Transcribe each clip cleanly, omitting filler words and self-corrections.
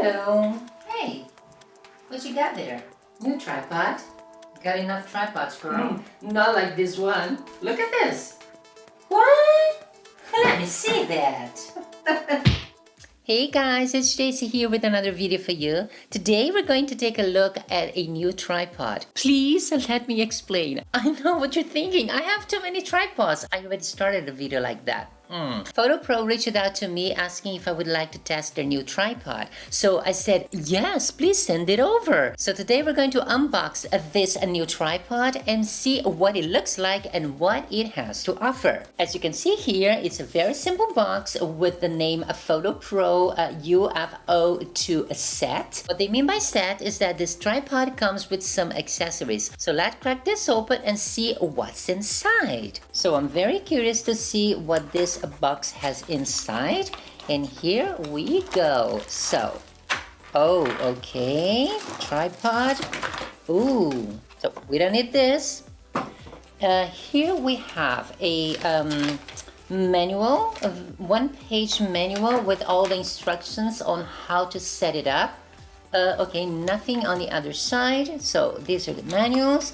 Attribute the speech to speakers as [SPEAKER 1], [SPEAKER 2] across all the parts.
[SPEAKER 1] Hello. Hey, what you got there? New tripod? Got enough tripods, girl. Not like this one. Look at this. What? Let me see that. Hey guys, it's Stacy here with another video for you. Today we're going to take a look at a new tripod. Please let me explain. I know what you're thinking. I have too many tripods. I already started a video like that. Fotopro reached out to me asking if I would like to test their new tripod. So I said, yes, please send it over. So today we're going to unbox this new tripod and see what it looks like and what it has to offer. As you can see here, it's a very simple box with the name Fotopro uFO2 set. What they mean by set is that this tripod comes with some accessories. So let's crack this open and see what's inside. So I'm very curious to see what this box has inside, and here we go. So okay, tripod. Ooh, so we don't need this. Here we have a manual, a one-page manual with all the instructions on how to set it up. Okay, nothing on the other side. So these are the manuals.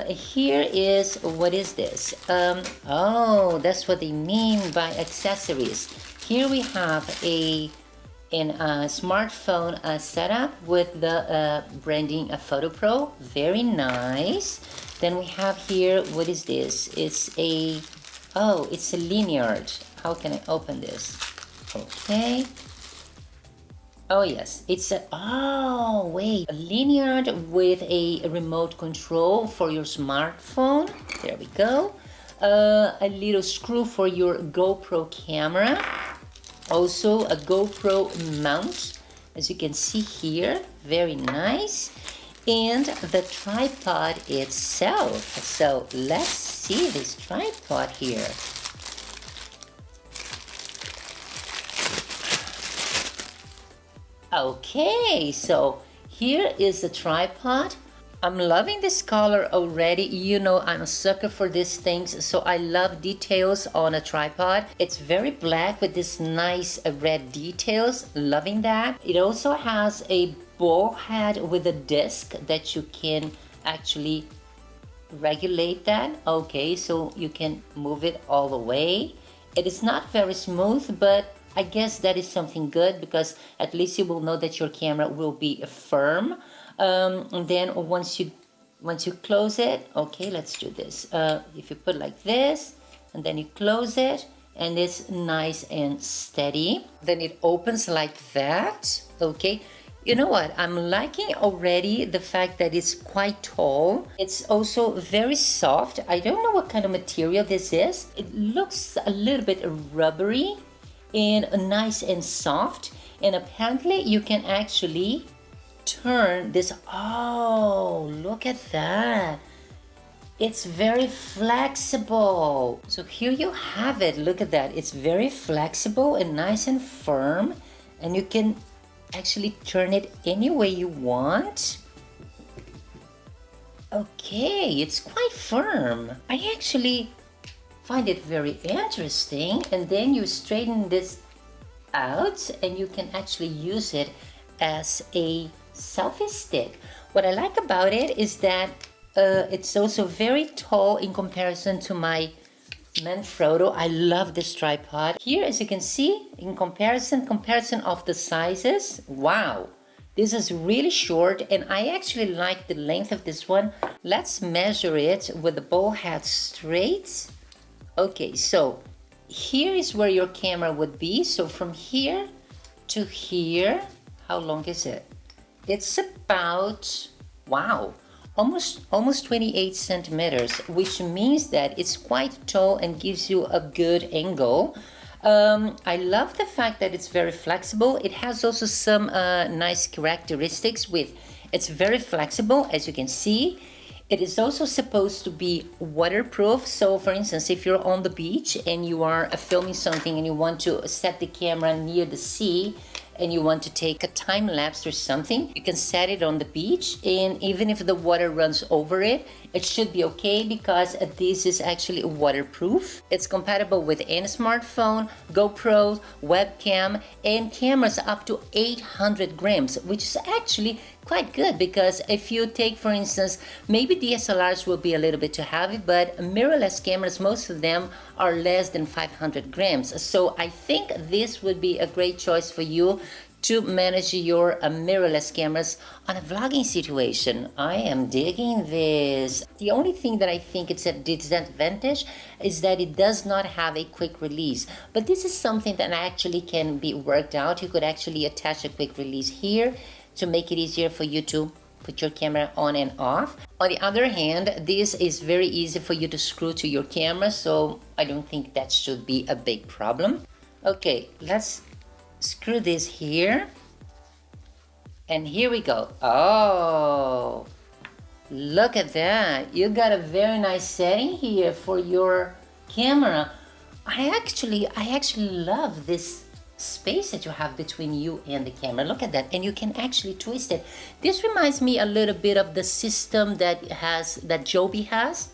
[SPEAKER 1] Here is, what is this? Oh, that's what they mean by accessories. Here we have a smartphone setup with the branding of Fotopro. Very nice. Then we have here, what is this? It's a lanyard. How can I open this? Okay. Oh yes, it's a lanyard with a remote control for your smartphone. There we go. A little screw for your GoPro camera. Also a GoPro mount, as you can see here. Very nice. And the tripod itself. So let's see this tripod here. Okay, so here is the tripod. I'm loving this color already. You know I'm a sucker for these things, so I love details on a tripod. It's very black with this nice red details. Loving that. It also has a ball head with a disc that you can actually regulate that. Okay, so you can move it all the way. It is not very smooth, but I guess that is something good, because at least you will know that your camera will be firm. And then once you close it, okay, let's do this. If you put like this, and then you close it, and it's nice and steady. Then it opens like that. Okay. You know what? I'm liking already the fact that it's quite tall. It's also very soft. I don't know what kind of material this is. It looks a little bit rubbery and nice and soft. And apparently you can actually turn this. Oh, look at that. It's very flexible. So here you have it. Look at that. It's very flexible and nice and firm. And you can actually turn it any way you want. Okay, it's quite firm. I actually find it very interesting. And then you straighten this out and you can actually use it as a selfie stick. What I like about it is that it's also very tall in comparison to my Manfrotto. I love this tripod. Here, as you can see, in comparison of the sizes, wow, this is really short, and I actually like the length of this one. Let's measure it with the ball head straight. Okay, so here is where your camera would be. So from here to here, how long is it? It's about, wow, almost 28 centimeters, which means that it's quite tall and gives you a good angle. I love the fact that it's very flexible. It has also some nice characteristics with, it's very flexible, as you can see. It is also supposed to be waterproof. So for instance, if you're on the beach and you are filming something and you want to set the camera near the sea, and you want to take a time lapse or something, you can set it on the beach, and even if the water runs over it, it should be okay because this is actually waterproof. It's compatible with any smartphone, GoPro, webcam, and cameras up to 800 grams, which is actually quite good because if you take, for instance, maybe DSLRs will be a little bit too heavy, but mirrorless cameras, most of them are less than 500 grams. So I think this would be a great choice for you to manage your mirrorless cameras on a vlogging situation. I am digging this. The only thing that I think it's a disadvantage is that it does not have a quick release. But this is something that actually can be worked out. You could actually attach a quick release here to make it easier for you to put your camera on and off. On the other hand, this is very easy for you to screw to your camera, so I don't think that should be a big problem. Okay, let's screw this here, and here we go. Oh, look at that. You got a very nice setting here for your camera. I actually love this space that you have between you and the camera. Look at that, and you can actually twist it. This reminds me a little bit of the system that Joby has.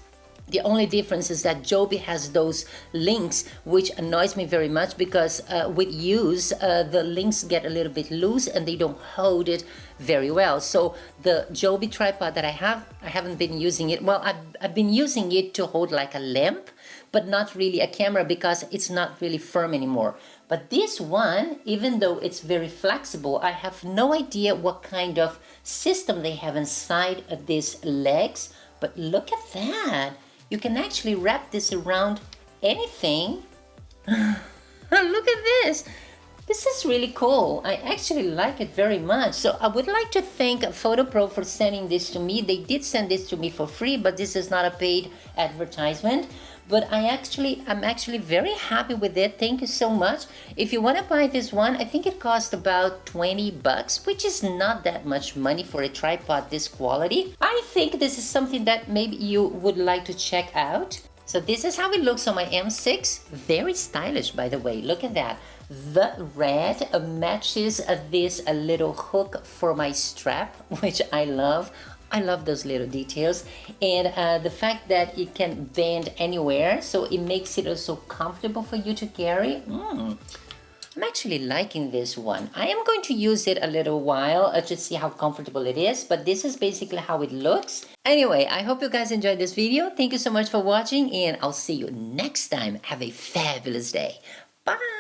[SPEAKER 1] The only difference is that Joby has those links, which annoys me very much because with use, the links get a little bit loose and they don't hold it very well. So the Joby tripod that I haven't been using it. Well, I've been using it to hold like a lamp, but not really a camera because it's not really firm anymore. But this one, even though it's very flexible, I have no idea what kind of system they have inside of these legs. But look at that. You can actually wrap this around anything. Look at this. This is really cool. I actually like it very much. So I would like to thank Fotopro for sending this to me. They did send this to me for free, but this is not a paid advertisement. But I'm actually very happy with it. Thank you so much. If you want to buy this one, I think it cost about 20 bucks, which is not that much money for a tripod this quality. I think this is something that maybe you would like to check out. So this is how it looks on my M6. Very stylish, by the way. Look at that. The red matches this little hook for my strap, which I love. I love those little details, and the fact that it can bend anywhere, so it makes it also comfortable for you to carry. I'm actually liking this one. I am going to use it a little while to see how comfortable it is, but this is basically how it looks. Anyway, I hope you guys enjoyed this video. Thank you so much for watching, and I'll see you next time. Have a fabulous day. Bye!